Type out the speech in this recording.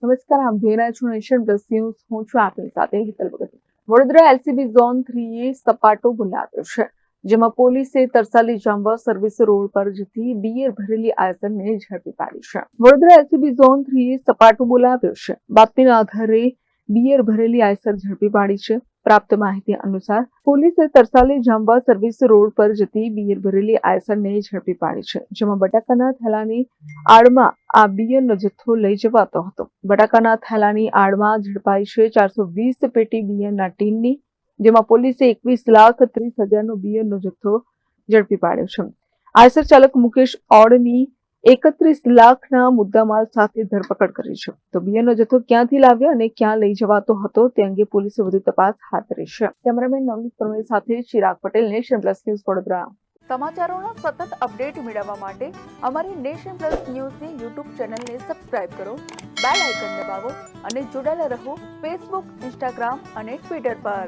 નમસ્કાર, આપ જોઈ રહ્યા છો નેશન પ્લસ ન્યૂઝ. હું છું આપની સાથે હિતલ ભગત. વડોદરા એલસીબી ઝોન 3 એ સપાટો બોલાવ્યો છે, જેમાં પોલીસે તરસાલી જાંબા સર્વિસ રોડ પર જતી બિયર ભરેલી આયસરને ઝડપી પાડી છે. વડોદરા એલસીબી ઝોન 3 એ સપાટો બોલાવ્યો છે. બાતમીના આધારે બિયર ભરેલી આયસર ઝડપી પાડી છે. પ્રાપ્ત માહિતી અનુસાર પોલીસે તરસાલી જાંબા સર્વિસ રોડ પર જતી બિયર ભરેલી આયસરને ઝડપી પાડી છે, જેમાં બટાકાના થેલાની આડમાં આ બિયરનો જથ્થો લઈ જવાતો હતો. બટાકાના થેલાની આડમાં ઝડપાઈ છે 420 પેટી બિયરના ટીનની, જેમાં પોલીસે 21,30,000નો બિયરનો જથ્થો ઝડપી પાડ્યો છે. આયસર ચાલક મુકેશ ઓડની 31 લાખના મુદ્દામાલ સાથે ધરપકડ કરી છે. તો બિયરનો જથ્થો ક્યાંથી લાવ્યો અને ક્યાં લઈ જવાતો હતો તે અંગે પોલીસે વધુ તપાસ હાથ ધરી છે. કેમેરામેન નવનીત પરમેશ સાથે Chirag Patel, nation plus news, Vadodara. સમાચારોના સતત અપડેટ મેળવવા માટે અમારી નેશન પ્લસ ન્યૂઝની યુટ્યુબ ચેનલને સબસ્ક્રાઇબ કરો, બેલ આઇકન દબાવો અને જોડાયેલા રહો ફેસબુક, ઇન્સ્ટાગ્રામ અને ટ્વિટર પર.